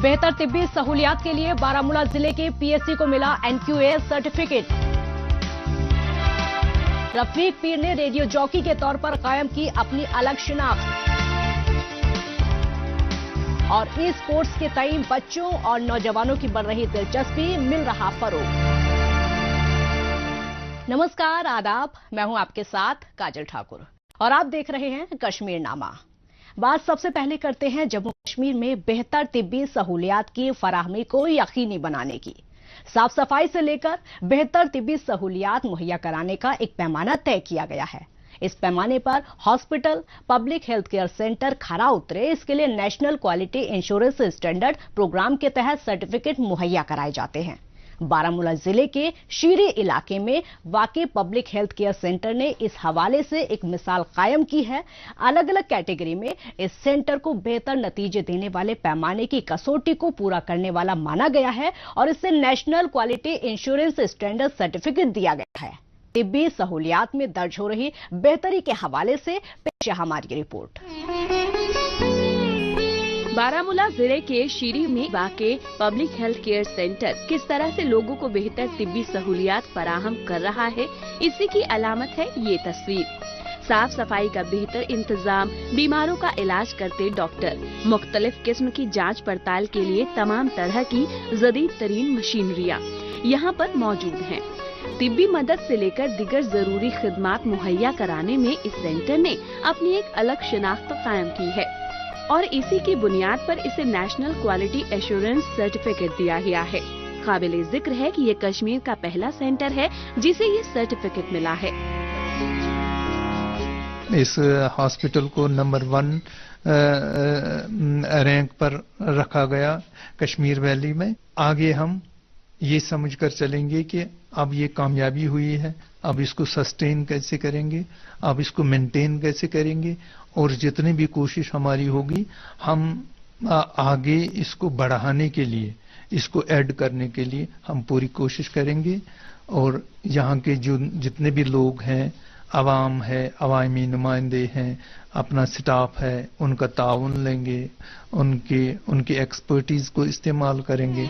बेहतर तिब्बी सहूलियात के लिए बारामूला जिले के पीएससी को मिला एनक्यूए सर्टिफिकेट। रफीक पीर ने रेडियो जॉकी के तौर पर कायम की अपनी अलग शिनाख्त। और ई स्पोर्ट्स के तई बच्चों और नौजवानों की बढ़ रही दिलचस्पी, मिल रहा फरोग। नमस्कार, आदाब, मैं हूं आपके साथ काजल ठाकुर और आप देख रहे हैं कश्मीर नामा। बात सबसे पहले करते हैं जम्मू कश्मीर में बेहतर तिब्बी सहूलियात की फराहमी को यकीनी बनाने की। साफ सफाई से लेकर बेहतर तिब्बी सहूलियात मुहैया कराने का एक पैमाना तय किया गया है। इस पैमाने पर hospital, public health care centre खरा उतरे, इसके लिए national quality insurance standard programme के तहत सर्टिफिकेट मुहैया कराए जाते हैं। बारामूला जिले के शीरी इलाके में वाकई पब्लिक हेल्थ केयर सेंटर ने इस हवाले से एक मिसाल कायम की है। अलग अलग कैटेगरी में इस सेंटर को बेहतर नतीजे देने वाले पैमाने की कसौटी को पूरा करने वाला माना गया है और इससे national quality insurance standard certificate दिया गया है। तिब्बी सहूलियात में दर्ज हो रही बेहतरी के हवाले से पेश है हमारी रिपोर्ट। बारामूला जिले के शीरी में वाक़े पब्लिक हेल्थ केयर सेंटर किस तरह से लोगों को बेहतर तिब्बी सहूलियात फराहम कर रहा है, इसी की अलामत है ये तस्वीर। साफ सफाई का बेहतर इंतजाम, बीमारों का इलाज करते डॉक्टर, मुख्तलिफ किस्म की जांच पड़ताल के लिए तमाम तरह की जदीद तरीन मशीनरियाँ यहाँ पर मौजूद हैं। तिब्बी मदद से लेकर दिगर जरूरी खिदमात मुहैया कराने में इस सेंटर ने अपनी एक अलग शिनाख्त कायम की है और इसी की बुनियाद पर इसे नेशनल क्वालिटी एश्योरेंस सर्टिफिकेट दिया गया है। काबिल जिक्र है कि ये कश्मीर का पहला सेंटर है जिसे ये सर्टिफिकेट मिला है। इस हॉस्पिटल को नंबर 1 रैंक पर रखा गया कश्मीर वैली में। आगे हम ये समझकर चलेंगे कि अब ये कामयाबी हुई है, अब इसको सस्टेन कैसे करेंगे, अब इसको मेंटेन कैसे करेंगे और जितनी भी कोशिश हमारी होगी हम आगे इसको बढ़ाने के लिए, इसको ऐड करने के लिए हम पूरी कोशिश करेंगे। और यहाँ के जो जितने भी लोग हैं, अवाम है, अवामी नुमाइंदे हैं, अपना स्टाफ है, उनका ताउन लेंगे, उनकी एक्सपर्टीज को इस्तेमाल करेंगे।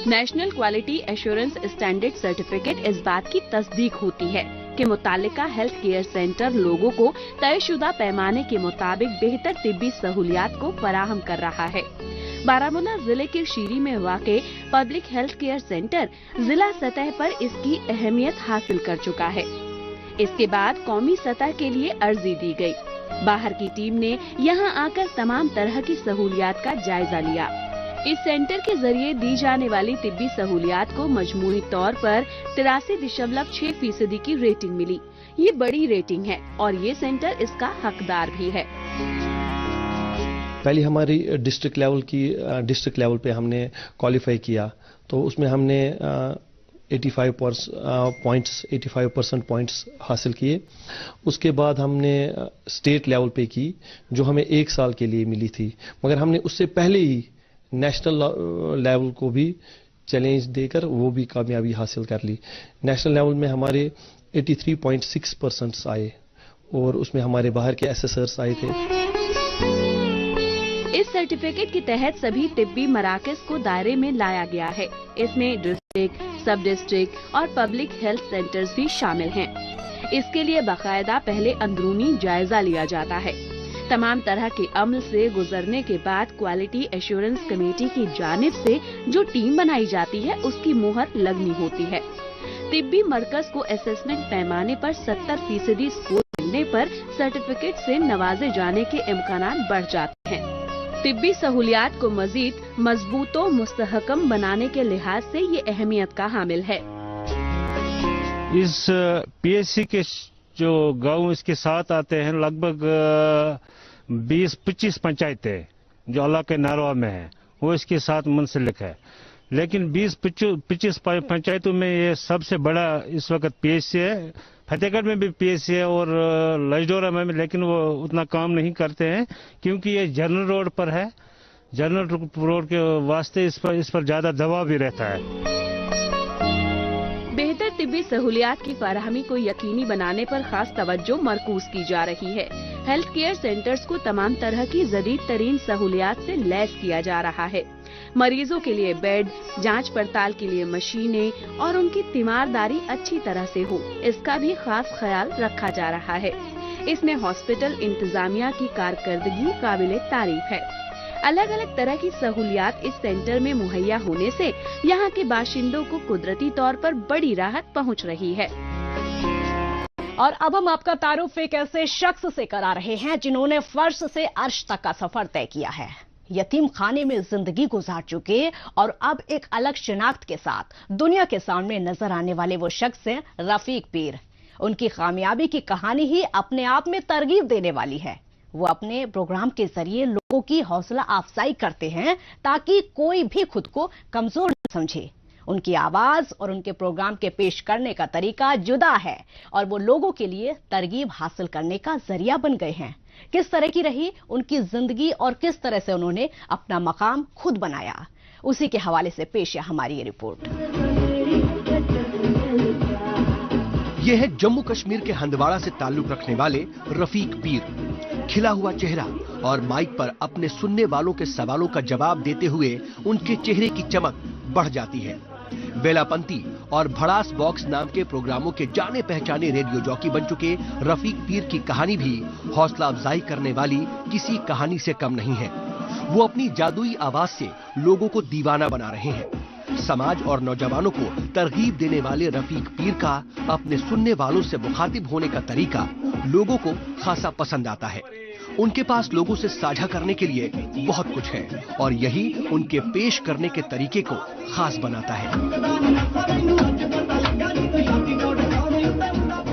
National quality assurance standard certificate इस बात की तस्दीक होती है कि मुतालिका हेल्थ केयर सेंटर लोगों को तयशुदा पैमाने के मुताबिक बेहतर तिब्बी सहूलियात को फराहम कर रहा है। बारामूला जिले के शीरी में वाक़े पब्लिक हेल्थ केयर सेंटर जिला सतह पर इसकी अहमियत हासिल कर चुका है। इसके बाद कौमी सतह के लिए अर्जी दी गई। बाहर की टीम ने यहाँ आकर तमाम तरह की सहूलियात का जायजा लिया। इस सेंटर के जरिए दी जाने वाली तिब्बी सहूलियात को मजमूई तौर पर 83.6% की रेटिंग मिली। ये बड़ी रेटिंग है और ये सेंटर इसका हकदार भी है। पहले हमारी डिस्ट्रिक्ट लेवल पे हमने क्वालिफाई किया तो उसमें हमने 85% पॉइंट्स हासिल किए। उसके बाद हमने स्टेट लेवल पे की जो हमें 1 साल के लिए मिली थी, मगर हमने उससे पहले ही नेशनल लेवल को भी चैलेंज देकर वो भी कामयाबी हासिल कर ली। नेशनल लेवल में हमारे 83.6% आए और उसमें हमारे बाहर के एसेसर्स आए थे। इस सर्टिफिकेट के तहत सभी तिब्बी मराकज को दायरे में लाया गया है। इसमें डिस्ट्रिक्ट, सब डिस्ट्रिक्ट और पब्लिक हेल्थ सेंटर्स भी शामिल हैं। इसके लिए बाकायदा पहले अंदरूनी जायजा लिया जाता है। तमाम तरह के अमल से गुजरने के बाद क्वालिटी एश्योरेंस कमेटी की जानिब से जो टीम बनाई जाती है उसकी मुहर लगनी होती है। तिब्बी मरकज को असेसमेंट पैमाने पर 70% स्कोर मिलने पर सर्टिफिकेट से नवाजे जाने के इम्कानात बढ़ जाते हैं। तिब्बी सहूलियात को मजीद मजबूत और मुस्तहकम बनाने के लिहाज से ये अहमियत का हामिल है। इस पीएससी के जो गांव इसके साथ आते हैं लगभग 20-25 पंचायतें जो अल्लाह के नारवा में है वो इसके साथ मुंसलिक है। लेकिन 20-25 पंचायतों में ये सबसे बड़ा इस वक्त पीएससी है। फतेहगढ़ में भी पीएससी है और लजडोरा में भी, लेकिन वो उतना काम नहीं करते हैं क्योंकि ये जनरल रोड पर है। जनरल रोड के वास्ते इस पर ज्यादा दबाव भी रहता है। बेहतर तिब्बी सहूलियात की फराहमी को यकीनी बनाने पर खास तवज्जो मरकूज की जा रही है। हेल्थ केयर सेंटर्स को तमाम तरह की जदीद तरीन सहूलियात से लैस किया जा रहा है। मरीजों के लिए बेड, जांच पड़ताल के लिए मशीनें और उनकी तीमारदारी अच्छी तरह से हो, इसका भी खास ख्याल रखा जा रहा है। इसमें हॉस्पिटल इंतजामिया की कारकर्दगी काबिले तारीफ है। अलग अलग तरह की सहूलियात इस सेंटर में मुहैया होने से यहाँ के बाशिंदों को कुदरती तौर पर बड़ी राहत पहुँच रही है। और अब हम आपका तारुफ एक ऐसे शख्स से करा रहे हैं जिन्होंने फर्श से अर्श तक का सफर तय किया है। यतीम खाने में जिंदगी गुजार चुके और अब एक अलग शिनाख्त के साथ दुनिया के सामने नजर आने वाले वो शख्स हैं रफीक पीर। उनकी कामयाबी की कहानी ही अपने आप में तरगीब देने वाली है। वो अपने प्रोग्राम के जरिए लोगों की हौसला अफजाई करते हैं ताकि कोई भी खुद को कमजोर न समझे। उनकी आवाज और उनके प्रोग्राम के पेश करने का तरीका जुदा है और वो लोगों के लिए तरगीब हासिल करने का जरिया बन गए हैं। किस तरह की रही उनकी जिंदगी और किस तरह से उन्होंने अपना मकाम खुद बनाया, उसी के हवाले से पेश है हमारी ये रिपोर्ट। ये है जम्मू कश्मीर के हंदवाड़ा से ताल्लुक रखने वाले रफीक पीर। खिला हुआ चेहरा और माइक पर अपने सुनने वालों के सवालों का जवाब देते हुए उनके चेहरे की चमक बढ़ जाती है। बेलापंती और भड़ास बॉक्स नाम के प्रोग्रामों के जाने पहचाने रेडियो जॉकी बन चुके रफीक पीर की कहानी भी हौसला अफजाई करने वाली किसी कहानी से कम नहीं है। वो अपनी जादुई आवाज से लोगों को दीवाना बना रहे हैं। समाज और नौजवानों को तरगीब देने वाले रफीक पीर का अपने सुनने वालों से मुखातिब होने का तरीका लोगों को खासा पसंद आता है। उनके पास लोगों से साझा करने के लिए बहुत कुछ है और यही उनके पेश करने के तरीके को खास बनाता है।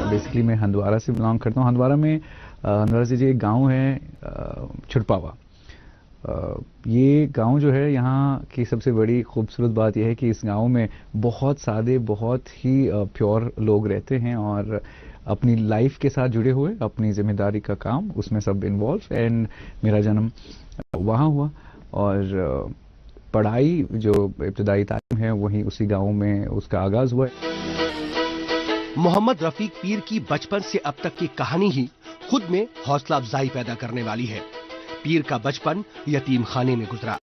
बेसिकली मैं हंदवाड़ा से बिलोंग करता हूँ। हंदवाड़ा से जो एक गांव है छुड़पावा। ये गांव जो है यहाँ की सबसे बड़ी खूबसूरत बात यह है कि इस गांव में बहुत सादे, बहुत ही प्योर लोग रहते हैं और अपनी लाइफ के साथ जुड़े हुए, अपनी जिम्मेदारी का काम उसमें सब इन्वॉल्व। एंड मेरा जन्म वहाँ हुआ और पढ़ाई जो इब्तदाई तालीम है वहीं उसी गांव में उसका आगाज हुआ। मोहम्मद रफीक पीर की बचपन से अब तक की कहानी ही खुद में हौसला अफजाई पैदा करने वाली है। पीर का बचपन यतीम खाने में गुजरा,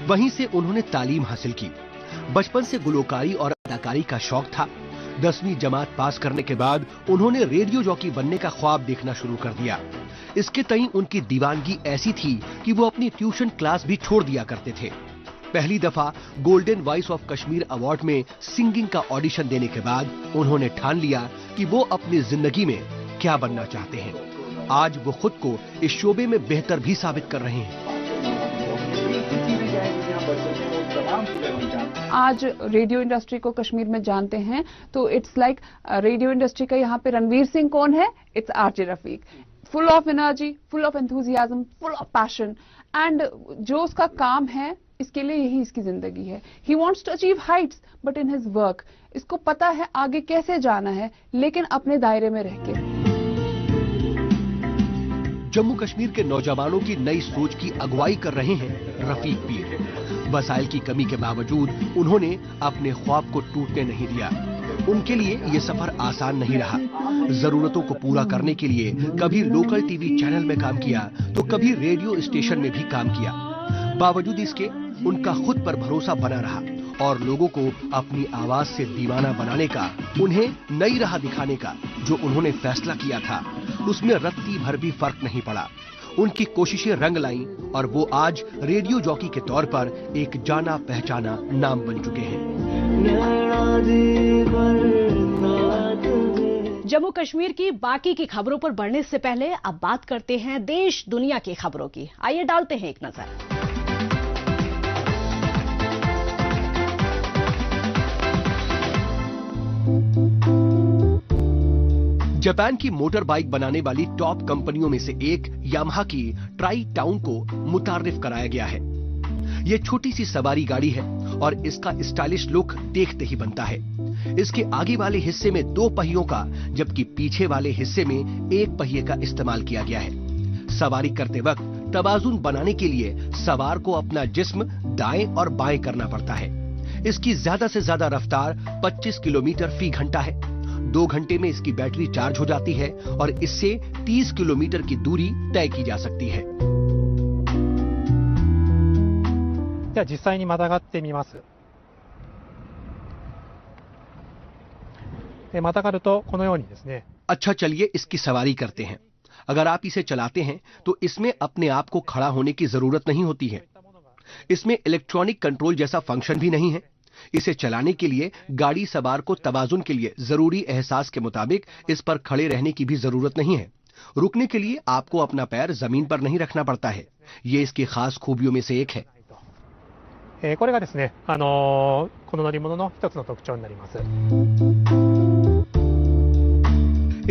वहीं से उन्होंने तालीम हासिल की। बचपन से गुलकारी और अदाकारी का शौक था। 10वीं जमात पास करने के बाद उन्होंने रेडियो जॉकी बनने का ख्वाब देखना शुरू कर दिया। इसके तई उनकी दीवानगी ऐसी थी कि वो अपनी ट्यूशन क्लास भी छोड़ दिया करते थे। पहली दफा golden voice of Kashmir award में सिंगिंग का ऑडिशन देने के बाद उन्होंने ठान लिया कि वो अपनी जिंदगी में क्या बनना चाहते हैं। आज वो खुद को इस शोबे में बेहतर भी साबित कर रहे हैं। आज रेडियो इंडस्ट्री को कश्मीर में जानते हैं तो इट्स लाइक रेडियो इंडस्ट्री का यहाँ पे रणवीर सिंह कौन है? It's RJ Rafiq. Full of energy, full of enthusiasm, full of passion and जो उसका काम है इसके लिए यही इसकी जिंदगी है। He wants to achieve heights but in his work. इसको पता है आगे कैसे जाना है लेकिन अपने दायरे में रह के। जम्मू कश्मीर के नौजवानों की नई सोच की अगुवाई कर रहे हैं रफीक पीर। वसाइल की कमी के बावजूद उन्होंने अपने ख्वाब को टूटने नहीं दिया। उनके लिए ये सफर आसान नहीं रहा। जरूरतों को पूरा करने के लिए कभी लोकल टीवी चैनल में काम किया तो कभी रेडियो स्टेशन में भी काम किया। बावजूद इसके उनका खुद पर भरोसा बना रहा और लोगों को अपनी आवाज से दीवाना बनाने का, उन्हें नई राह दिखाने का जो उन्होंने फैसला किया था उसमें रत्ती भर भी फर्क नहीं पड़ा। उनकी कोशिशें रंग लाईं और वो आज रेडियो जॉकी के तौर पर एक जाना पहचाना नाम बन चुके हैं। जम्मू कश्मीर की बाकी की खबरों पर बढ़ने से पहले अब बात करते हैं देश दुनिया की खबरों की। आइए डालते हैं एक नजर। जापान की मोटर बाइक बनाने वाली टॉप कंपनियों में से एक यामाहा की ट्राई टाउन को मुतारिफ कराया गया है। ये छोटी सी सवारी गाड़ी है और इसका स्टाइलिश लुक देखते ही बनता है। इसके आगे वाले हिस्से में 2 पहियों का जबकि पीछे वाले हिस्से में 1 पहिए का इस्तेमाल किया गया है। सवारी करते वक्त तवाजुन बनाने के लिए सवार को अपना जिस्म दाएं और बाएं करना पड़ता है। इसकी ज्यादा से ज्यादा रफ्तार 25 किलोमीटर फी घंटा है। 2 घंटे में इसकी बैटरी चार्ज हो जाती है और इससे 30 किलोमीटर की दूरी तय की जा सकती है। では実際にまたがってみます。またがるとこのようにですね。अच्छा चलिए इसकी सवारी करते हैं। अगर आप इसे चलाते हैं तो इसमें अपने आप को खड़ा होने की जरूरत नहीं होती है। इसमें इलेक्ट्रॉनिक कंट्रोल जैसा फंक्शन भी नहीं है। इसे चलाने के लिए गाड़ी सवार को तवाजुन के लिए जरूरी एहसास के मुताबिक इस पर खड़े रहने की भी जरूरत नहीं है। रुकने के लिए आपको अपना पैर जमीन पर नहीं रखना पड़ता है। ये इसकी खास खूबियों में से एक है। これがですね、この乗り物の一つの特徴になります。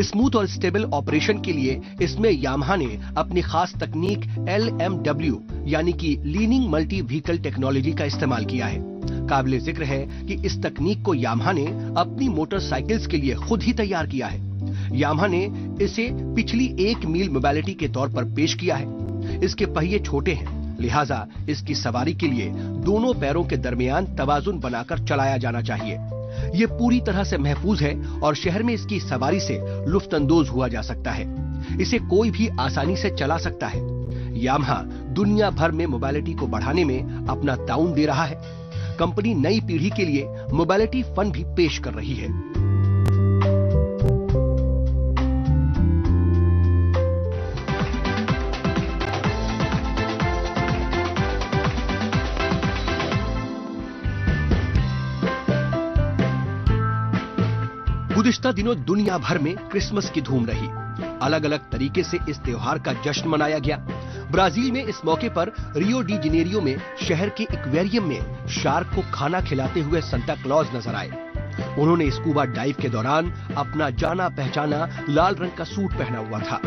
स्मूथ और स्टेबल ऑपरेशन के लिए इसमें यामाहा ने अपनी खास तकनीक LMW यानी कि लीनिंग मल्टी व्हीकल टेक्नोलॉजी का इस्तेमाल किया है। काबिले जिक्र है कि इस तकनीक को यामाहा ने अपनी मोटरसाइकिल्स के लिए खुद ही तैयार किया है। यामाहा ने इसे पिछली 1 मील मोबिलिटी के तौर पर पेश किया है। इसके पहिए छोटे हैं, लिहाजा इसकी सवारी के लिए दोनों पैरों के दरमियान तवाजुन बनाकर चलाया जाना चाहिए। ये पूरी तरह से महफूज है और शहर में इसकी सवारी से लुफ्तंदोज हुआ जा सकता है। इसे कोई भी आसानी से चला सकता है। यामाहा दुनिया भर में मोबिलिटी को बढ़ाने में अपना ताउन दे रहा है। कंपनी नई पीढ़ी के लिए मोबिलिटी फन भी पेश कर रही है। गुज़िश्ता दिनों दुनिया भर में क्रिसमस की धूम रही। अलग अलग तरीके से इस त्योहार का जश्न मनाया गया। ब्राजील में इस मौके पर रियो डी जेनेरियो में शहर के एक्वेरियम में शार्क को खाना खिलाते हुए सांता क्लॉज नजर आए। उन्होंने स्कूबा डाइव के दौरान अपना जाना पहचाना लाल रंग का सूट पहना हुआ था।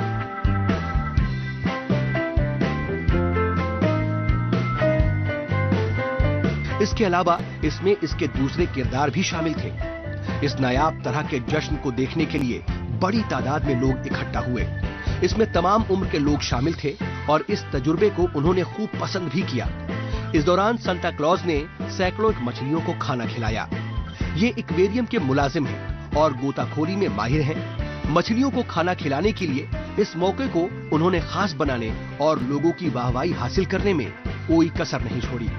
इसके अलावा इसमें इसके दूसरे किरदार भी शामिल थे। इस नायाब तरह के जश्न को देखने के लिए बड़ी तादाद में लोग इकट्ठा हुए। इसमें तमाम उम्र के लोग शामिल थे और इस तजुर्बे को उन्होंने खूब पसंद भी किया। इस दौरान सांता क्लॉज ने सैकड़ों मछलियों को खाना खिलाया। ये एक्वेरियम के मुलाजिम हैं और गोताखोरी में माहिर हैं। मछलियों को खाना खिलाने के लिए इस मौके को उन्होंने खास बनाने और लोगों की वाहवाही हासिल करने में कोई कसर नहीं छोड़ी।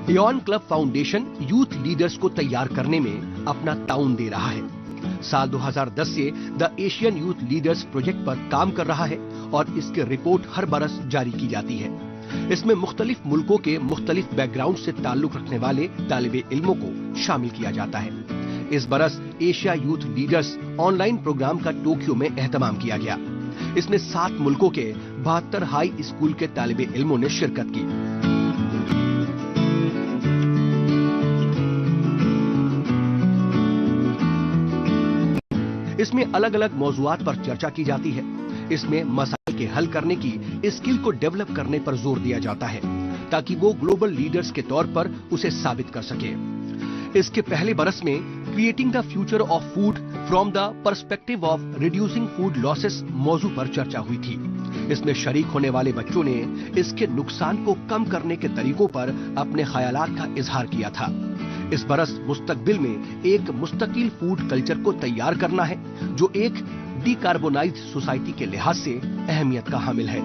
Yon club foundation youth leaders को तैयार करने में अपना ताउन दे रहा है। साल 2010 से the Asian youth leaders project पर काम कर रहा है और इसकी रिपोर्ट हर बरस जारी की जाती है। इसमें मुख्तलिफ मुल्कों के मुख्तलिफ बैकग्राउंड से ताल्लुक रखने वाले तालिबे इल्मों को शामिल किया जाता है। इस बरस Asia youth leaders online programme का टोक्यो में एहतमाम किया गया। इसमें 7 मुल्कों के 72 हाई स्कूल के तालिबे इल्मों ने शिरकत की। इसमें अलग अलग मौजुआत पर चर्चा की जाती है। इसमें मसाइल के हल करने की स्किल को डेवलप करने पर जोर दिया जाता है ताकि वो ग्लोबल लीडर्स के तौर पर उसे साबित कर सके। इसके पहले बरस में creating the future of food from the perspective of reducing food losses मौजू पर चर्चा हुई थी। इसमें शरीक होने वाले बच्चों ने इसके नुकसान को कम करने के तरीकों पर अपने ख्यालात का इजहार किया था। इस बरस मुस्तकबिल में एक मुस्तकिल फूड कल्चर को तैयार करना है जो एक डिकार्बोनाइज्ड सोसाइटी के लिहाज से अहमियत का हामिल है।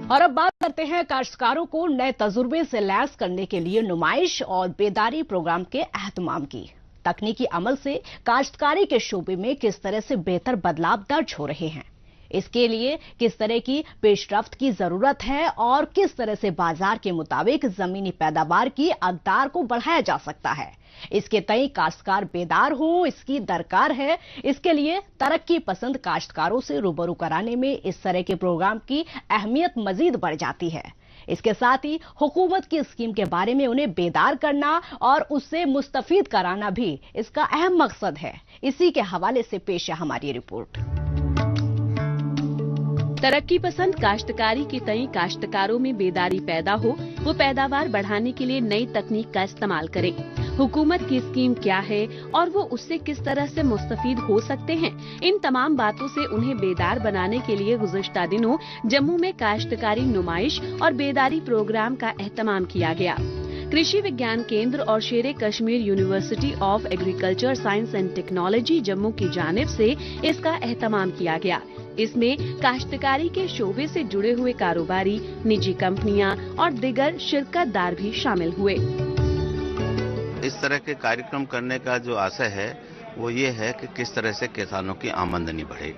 और अब बात करते हैं काश्तकारों को नए तजुर्बे से लैस करने के लिए नुमाइश और बेदारी प्रोग्राम के एहतमाम की। तकनीकी अमल से काश्तकारी के शोबे में किस तरह से बेहतर बदलाव दर्ज हो रहे हैं, इसके लिए किस तरह की पेशरफ्त की जरूरत है और किस तरह से बाजार के मुताबिक जमीनी पैदावार की अक़दार को बढ़ाया जा सकता है, इसके तय काश्तकार बेदार हो, इसकी दरकार है। इसके लिए तरक्की पसंद काश्तकारों से रूबरू कराने में इस तरह के प्रोग्राम की अहमियत मजीद बढ़ जाती है। इसके साथ ही हुकूमत की स्कीम के बारे में उन्हें बेदार करना और उससे मुस्तफीद कराना भी इसका अहम मकसद है। इसी के हवाले से पेश है हमारी रिपोर्ट। तरक्की पसंद काश्तकारी के तई काश्तकारों में बेदारी पैदा हो, वो पैदावार बढ़ाने के लिए नई तकनीक का इस्तेमाल करें। हुकूमत की स्कीम क्या है और वो उससे किस तरह से मुस्तफीद हो सकते हैं, इन तमाम बातों से उन्हें बेदार बनाने के लिए गुज़िश्ता दिनों जम्मू में काश्तकारी नुमाइश और बेदारी प्रोग्राम का एहतमाम किया गया। कृषि विज्ञान केंद्र और शेरे Kashmir university of agriculture science and technology Jammu की जानिब से इसका एहतमाम किया गया। इसमें काश्तकारी के शोबे से जुड़े हुए कारोबारी, निजी कंपनियां और दिगर शिरकतदार भी शामिल हुए। इस तरह के कार्यक्रम करने का जो आशय है वो ये है कि किस तरह से किसानों की आमदनी बढ़े।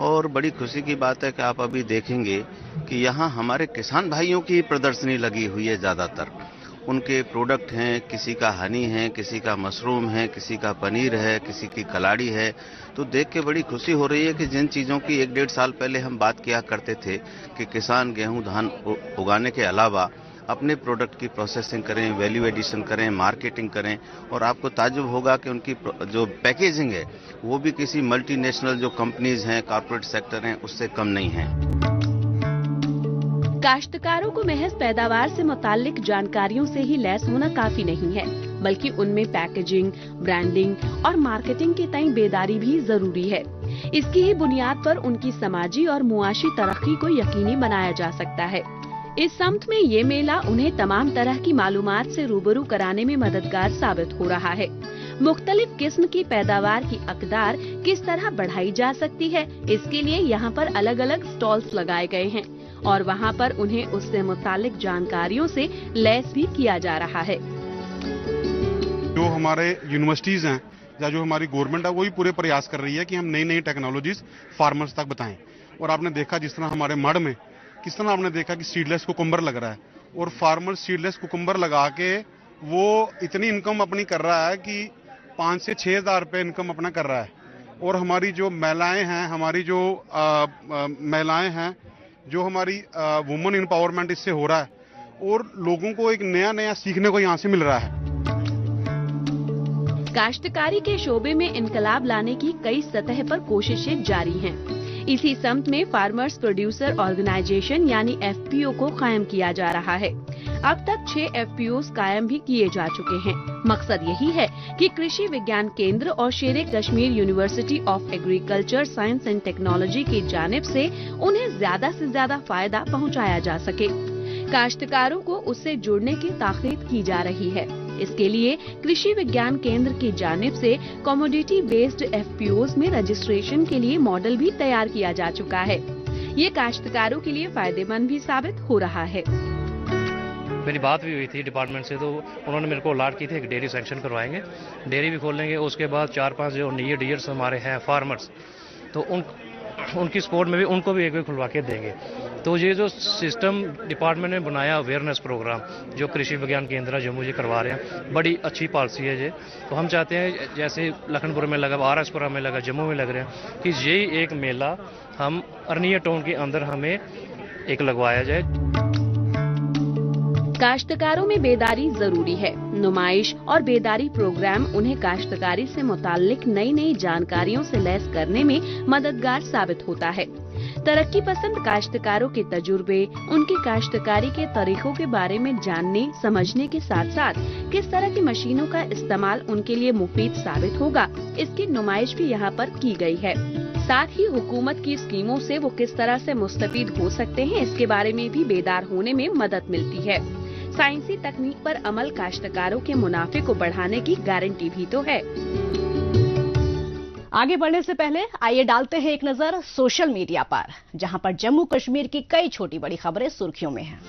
और बड़ी खुशी की बात है कि आप अभी देखेंगे कि यहाँ हमारे किसान भाइयों की प्रदर्शनी लगी हुई है। ज़्यादातर उनके प्रोडक्ट हैं, किसी का हनी है, किसी का मशरूम है, किसी का पनीर है, किसी की कलाड़ी है। तो देख के बड़ी खुशी हो रही है कि जिन चीज़ों की 1-1.5 साल पहले हम बात किया करते थे कि किसान गेहूं धान उगाने के अलावा अपने प्रोडक्ट की प्रोसेसिंग करें, वैल्यू एडिशन करें, मार्केटिंग करें, और आपको ताज्जुब होगा कि उनकी जो पैकेजिंग है वो भी किसी मल्टीनेशनल जो कंपनीज हैं, कॉर्पोरेट सेक्टर हैं, उससे कम नहीं है। काश्तकारों को महज पैदावार से मुताल्लिक जानकारियों से ही लैस होना काफी नहीं है, बल्कि उनमें पैकेजिंग, ब्रांडिंग और मार्केटिंग के तय बेदारी भी जरूरी है। इसकी ही बुनियाद पर उनकी समाजी और मुआशी तरक्की को यकीनी बनाया जा सकता है। इस समत में ये मेला उन्हें तमाम तरह की मालूमात से रूबरू कराने में मददगार साबित हो रहा है। मुख्तलिफ किस्म की पैदावार की अकदार किस तरह बढ़ाई जा सकती है, इसके लिए यहाँ पर अलग अलग स्टॉल्स लगाए गए हैं और वहाँ पर उन्हें उससे मुतालिक जानकारियों से लैस भी किया जा रहा है। जो हमारे यूनिवर्सिटीज हैं या जो हमारी गवर्नमेंट है, वही पूरे प्रयास कर रही है कि हम नई नई टेक्नोलॉजीज फार्मर्स तक बताएं। और आपने देखा जिस तरह हमारे मड़ में किस तरह आपने देखा कि सीडलेस कुकुम्बर लग रहा है, और फार्मर सीडलेस कुकुम्बर लगा के वो इतनी इनकम अपनी कर रहा है कि 5 से 6 हज़ार रुपये इनकम अपना कर रहा है। और हमारी जो महिलाएं हैं, जो हमारी वुमेन एम्पावरमेंट इससे हो रहा है, और लोगों को एक नया नया सीखने को यहाँ से मिल रहा है। काश्तकारी के शोबे में इनकलाब लाने की कई सतह पर कोशिशें जारी हैं। इसी समत में फार्मर्स प्रोड्यूसर ऑर्गेनाइजेशन यानी FPO को कायम किया जा रहा है। अब तक 6 FPOs कायम भी किए जा चुके हैं। मकसद यही है कि कृषि विज्ञान केंद्र और शेरे Kashmir university of agriculture science and technology की जानिब से उन्हें ज्यादा से ज्यादा फायदा पहुंचाया जा सके। काश्तकारों को उससे जुड़ने की ताकीद की जा रही है। इसके लिए कृषि विज्ञान केंद्र की जानिब से कमोडिटी बेस्ड FPOs में रजिस्ट्रेशन के लिए मॉडल भी तैयार किया जा चुका है। ये काश्तकारों के लिए फायदेमंद भी साबित हो रहा है। मेरी बात भी हुई थी डिपार्टमेंट से, तो उन्होंने मेरे को अलॉट की थी एक डेयरी सैंक्शन करवाएंगे, डेयरी भी खोलेंगे। उसके बाद 4-5 जो नए डीयर्स हमारे हैं फार्मर्स, तो उनकी सपोर्ट में भी उनको भी एक खुलवा के देंगे। तो ये जो सिस्टम डिपार्टमेंट ने बनाया अवेयरनेस प्रोग्राम जो कृषि विज्ञान केंद्र जम्मू जी करवा रहे हैं, बड़ी अच्छी पॉलिसी है ये। तो हम चाहते हैं जैसे लखनपुर में लगा, RSपुरा में लगा, जम्मू में लग रहे हैं, कि यही एक मेला हम अरनिया टाउन के अंदर हमें एक लगवाया जाए। काश्तकारों में बेदारी जरूरी है। नुमाइश और बेदारी प्रोग्राम उन्हें काश्तकारी से मुताल्लिक नई नई जानकारियों से लैस करने में मददगार साबित होता है। तरक्की पसंद काश्तकारों के तजुर्बे, उनकी काश्तकारी के तरीकों के बारे में जानने समझने के साथ साथ किस तरह की मशीनों का इस्तेमाल उनके लिए मुफीद साबित होगा, इसकी नुमाइश भी यहाँ पर की गई है। साथ ही हुकूमत की स्कीमों से वो किस तरह से मुस्तफीद हो सकते हैं, इसके बारे में भी बेदार होने में मदद मिलती है। साइंसी तकनीक पर अमल काश्तकारों के मुनाफे को बढ़ाने की गारंटी भी तो है। आगे बढ़ने से पहले आइए डालते हैं एक नजर सोशल मीडिया पर, जहां पर जम्मू कश्मीर की कई छोटी बड़ी खबरें सुर्खियों में हैं।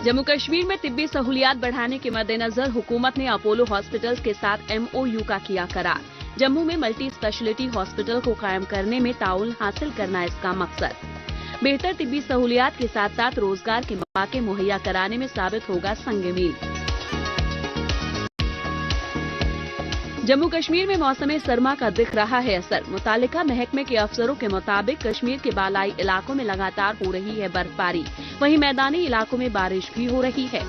जम्मू कश्मीर में तिब्बी सहूलियात बढ़ाने के मद्देनजर हुकूमत ने अपोलो हॉस्पिटल्स के साथ MOU का किया करार। जम्मू में मल्टी स्पेशलिटी हॉस्पिटल को कायम करने में ताउल हासिल करना इसका मकसद। बेहतर तिब्बी सहूलियात के साथ साथ रोजगार के मौके मुहैया कराने में साबित होगा संग मील। जम्मू कश्मीर में मौसम सरमा का दिख रहा है असर। मुतालिका महकमे के अफसरों के मुताबिक कश्मीर के बालाई इलाकों में लगातार हो रही है बर्फबारी, वहीं मैदानी इलाकों में बारिश भी हो रही है।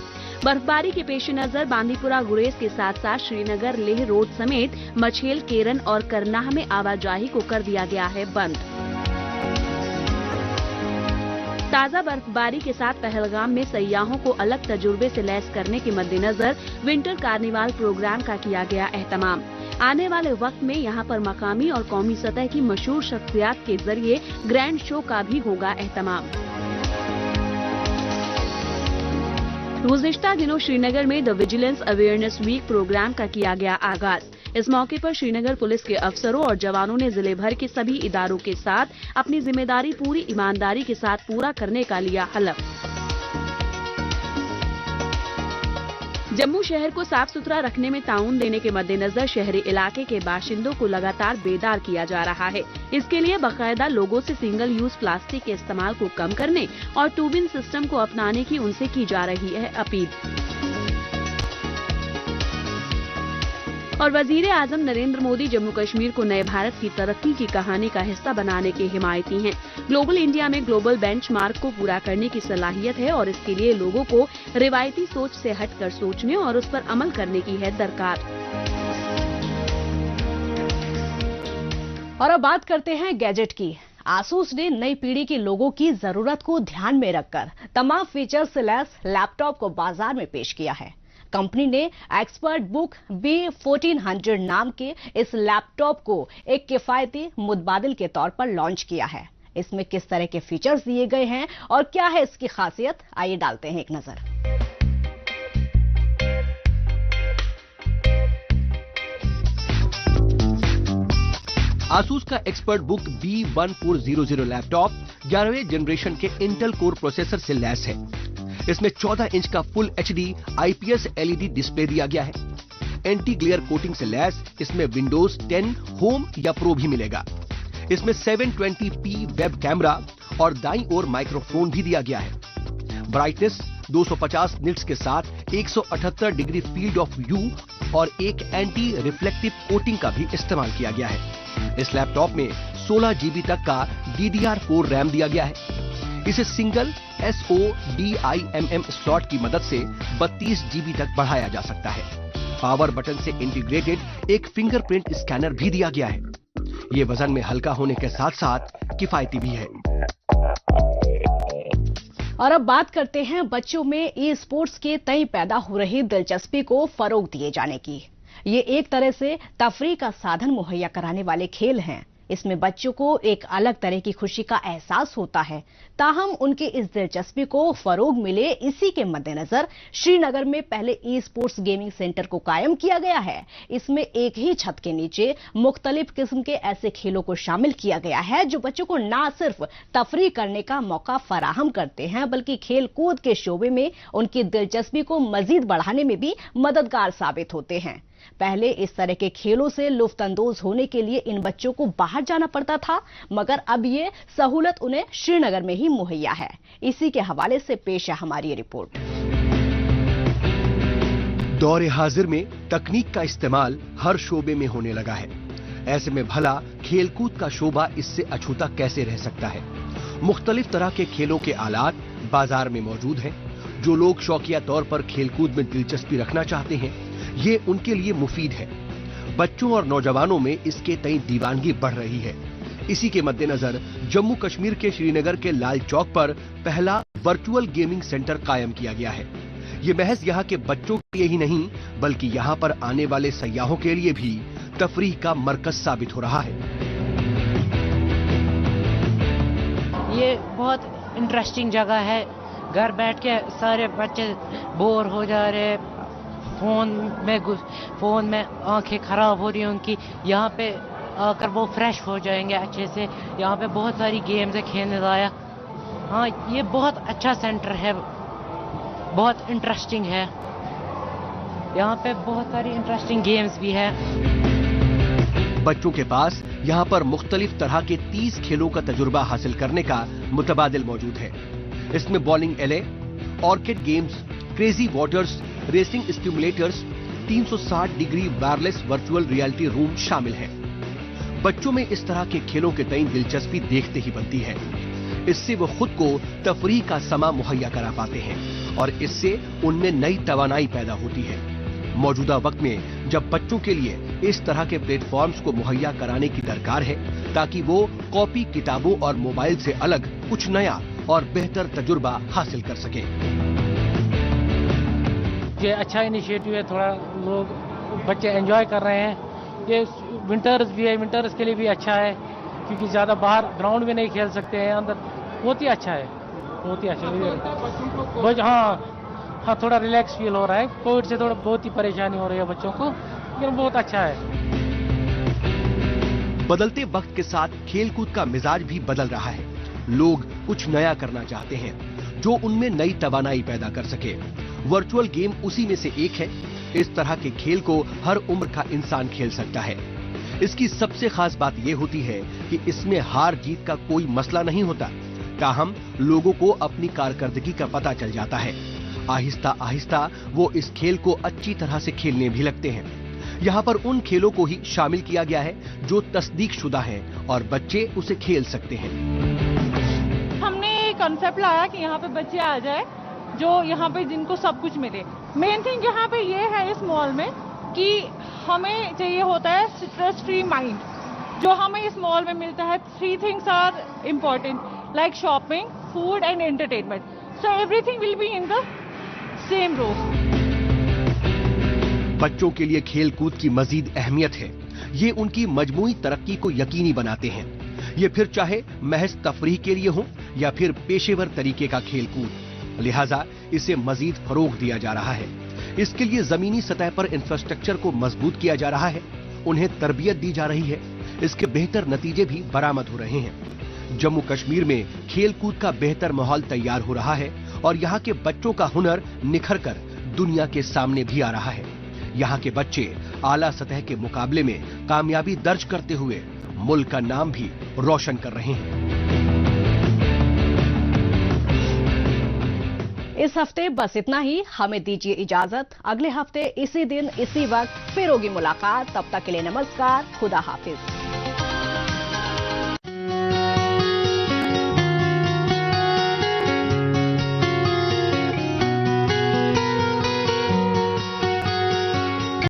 बर्फबारी के पेश नजर बांदीपुरा गुरेज के साथ साथ श्रीनगर लेह रोड समेत मछेल, केरन और करनाह में आवाजाही को कर दिया गया है बंद। ताजा बर्फबारी के साथ पहलगाम में सयाहों को अलग तजुर्बे से लैस करने के मद्देनजर विंटर कार्निवाल प्रोग्राम का किया गया एहतमाम। आने वाले वक्त में यहां पर मकामी और कौमी सतह की मशहूर शख्सियात के जरिए ग्रैंड शो का भी होगा एहतमाम। गुज़िश्ता दिनों श्रीनगर में the vigilance awareness week programme का किया गया आगाज। इस मौके पर श्रीनगर पुलिस के अफसरों और जवानों ने जिले भर के सभी इदारों के साथ अपनी जिम्मेदारी पूरी ईमानदारी के साथ पूरा करने का लिया हलफ। जम्मू शहर को साफ सुथरा रखने में ताउन देने के मद्देनजर शहरी इलाके के बाशिंदों को लगातार बेदार किया जा रहा है। इसके लिए बाकायदा लोगों से सिंगल यूज प्लास्टिक के इस्तेमाल को कम करने और टू बिन सिस्टम को अपनाने की उनसे की जा रही है अपील। और वजीर आजम नरेंद्र मोदी जम्मू कश्मीर को नए भारत की तरक्की की कहानी का हिस्सा बनाने के हिमायती हैं। ग्लोबल इंडिया में ग्लोबल बेंचमार्क को पूरा करने की सलाहियत है और इसके लिए लोगों को रिवायती सोच से हटकर सोचने और उस पर अमल करने की है दरकार। और अब बात करते हैं गैजेट की। आसूस ने नई पीढ़ी के लोगों की जरूरत को ध्यान में रखकर तमाम फीचर से लैस लैपटॉप को बाजार में पेश किया है। कंपनी ने एक्सपर्ट बुक B1400 नाम के इस लैपटॉप को एक किफायती मुतबादिल के तौर पर लॉन्च किया है। इसमें किस तरह के फीचर्स दिए गए हैं और क्या है इसकी खासियत, आइए डालते हैं एक नजर। आसूस का एक्सपर्ट बुक B1400 लैपटॉप 11वें जनरेशन के इंटेल कोर प्रोसेसर से लैस है। इसमें 14 इंच का full HD IPS LED display दिया गया है। एंटी ग्लेयर कोटिंग से लैस इसमें विंडोज 10 होम या प्रो भी मिलेगा। इसमें 720p वेब कैमरा और दाईं ओर माइक्रोफोन भी दिया गया है। ब्राइटनेस 250 निट्स के साथ 178 डिग्री फील्ड ऑफ व्यू और एक एंटी रिफ्लेक्टिव कोटिंग का भी इस्तेमाल किया गया है। इस लैपटॉप में 16 GB तक का DDR4 रैम दिया गया है। इसे सिंगल SODIMM स्लॉट की मदद से 32 GB तक बढ़ाया जा सकता है। पावर बटन से इंटीग्रेटेड एक फिंगरप्रिंट स्कैनर भी दिया गया है। ये वजन में हल्का होने के साथ साथ किफायती भी है। और अब बात करते हैं बच्चों में ई स्पोर्ट्स के तय पैदा हो रही दिलचस्पी को फरोग दिए जाने की। ये एक तरह से तफरीह का साधन मुहैया कराने वाले खेल हैं। इसमें बच्चों को एक अलग तरह की खुशी का एहसास होता है। ताहम उनकी इस दिलचस्पी को फरोग मिले, इसी के मद्देनजर श्रीनगर में पहले ई स्पोर्ट्स गेमिंग सेंटर को कायम किया गया है। इसमें एक ही छत के नीचे मुख्तलिफ किस्म के ऐसे खेलों को शामिल किया गया है जो बच्चों को न सिर्फ तफरीह करने का मौका फराहम करते हैं बल्कि खेल कूद के शोबे में उनकी दिलचस्पी को मजीद बढ़ाने में भी मददगार साबित होते हैं। पहले इस तरह के खेलों से लुफ्तंदोज होने के लिए इन बच्चों को बाहर जाना पड़ता था, मगर अब ये सहूलत उन्हें श्रीनगर में ही मुहैया है। इसी के हवाले से पेश है हमारी रिपोर्ट। दौर हाजिर में तकनीक का इस्तेमाल हर शोबे में होने लगा है। ऐसे में भला खेलकूद का शोबा इससे अछूता कैसे रह सकता है। मुख्तलिफ तरह के खेलों के आलात बाजार में मौजूद हैं। जो लोग शौकिया तौर पर खेलकूद में दिलचस्पी रखना चाहते हैं, ये उनके लिए मुफीद है। बच्चों और नौजवानों में इसके तई दीवानगी बढ़ रही है। इसी के मद्देनजर जम्मू कश्मीर के श्रीनगर के लाल चौक पर पहला वर्चुअल गेमिंग सेंटर कायम किया गया है। ये महज यहाँ के बच्चों के लिए ही नहीं बल्कि यहाँ पर आने वाले सयाहों के लिए भी तफरीह का मरकज साबित हो रहा है। ये बहुत इंटरेस्टिंग जगह है। घर बैठ के सारे बच्चे बोर हो जा रहे, फोन में आंखें खराब हो रही हैं उनकी। यहाँ पे आकर वो फ्रेश हो जाएंगे अच्छे से। यहाँ पे बहुत सारी गेम्स है खेलने लायक। हाँ, ये बहुत अच्छा सेंटर है, बहुत इंटरेस्टिंग है। यहाँ पे बहुत सारी इंटरेस्टिंग गेम्स भी है। बच्चों के पास यहाँ पर मुख्तलिफ तरह के 30 खेलों का तजुर्बा हासिल करने का मुतबादिल मौजूद है। इसमें bowling alley, arcade games, crazy waters, racing simulators, 360 degree wireless virtual reality room शामिल है। बच्चों में इस तरह के खेलों के तई दिलचस्पी देखते ही बनती है। इससे वो खुद को तफरीह का समा मुहैया करा पाते हैं और इससे उनमें नई तवानाई पैदा होती है। मौजूदा वक्त में जब बच्चों के लिए इस तरह के प्लेटफॉर्म्स को मुहैया कराने की दरकार है ताकि वो कॉपी किताबों और मोबाइल से अलग कुछ नया और बेहतर तजुर्बा हासिल कर सकें। ये अच्छा इनिशिएटिव है, थोड़ा लोग बच्चे एंजॉय कर रहे हैं। ये विंटर्स भी है, विंटर्स के लिए भी अच्छा है क्योंकि ज्यादा बाहर ग्राउंड में नहीं खेल सकते हैं, अंदर बहुत ही अच्छा है, बहुत ही अच्छा है। हाँ, थोड़ा रिलैक्स फील हो रहा है। कोविड से थोड़ा बहुत ही परेशानी हो रही है बच्चों को, लेकिन बहुत अच्छा है। बदलते वक्त के साथ खेलकूद का मिजाज भी बदल रहा है। लोग कुछ नया करना चाहते हैं जो उनमें नई तवानाई पैदा कर सके। वर्चुअल गेम उसी में से एक है। इस तरह के खेल को हर उम्र का इंसान खेल सकता है। इसकी सबसे खास बात यह होती है कि इसमें हार जीत का कोई मसला नहीं होता, ताहम लोगों को अपनी कारकर्दगी का पता चल जाता है। आहिस्ता आहिस्ता वो इस खेल को अच्छी तरह से खेलने भी लगते हैं। यहाँ पर उन खेलों को ही शामिल किया गया है जो तस्दीक शुदा हैं और बच्चे उसे खेल सकते हैं। हमने कॉन्सेप्ट लाया कि यहाँ पे बच्चे आ जाए जो यहाँ पे जिनको सब कुछ मिले। मेन थिंग यहाँ पे ये है इस मॉल में कि हमें चाहिए होता है स्ट्रेस फ्री माइंड, जो हमें इस मॉल में मिलता है। 3 things are important like shopping, food and entertainment. So everything will be in the same rows. बच्चों के लिए खेल कूद की मजीद अहमियत है। ये उनकी मजमूई तरक्की को यकीनी बनाते हैं। ये फिर चाहे महज तफरीह के लिए हो या फिर पेशेवर तरीके का खेल कूद। लिहाजा इसे मजीद फरोग दिया जा रहा है। इसके लिए जमीनी सतह पर इंफ्रास्ट्रक्चर को मजबूत किया जा रहा है, उन्हें तरबियत दी जा रही है। इसके बेहतर नतीजे भी बरामद हो रहे हैं। जम्मू कश्मीर में खेल कूद का बेहतर माहौल तैयार हो रहा है और यहाँ के बच्चों का हुनर निखर कर दुनिया के सामने भी आ रहा है। यहाँ के बच्चे आला सतह के मुकाबले में कामयाबी दर्ज करते हुए मुल्क का नाम भी रोशन कर रहे हैं। इस हफ्ते बस इतना ही। हमें दीजिए इजाजत। अगले हफ्ते इसी दिन इसी वक्त फिर होगी मुलाकात। तब तक के लिए नमस्कार, खुदा हाफिज।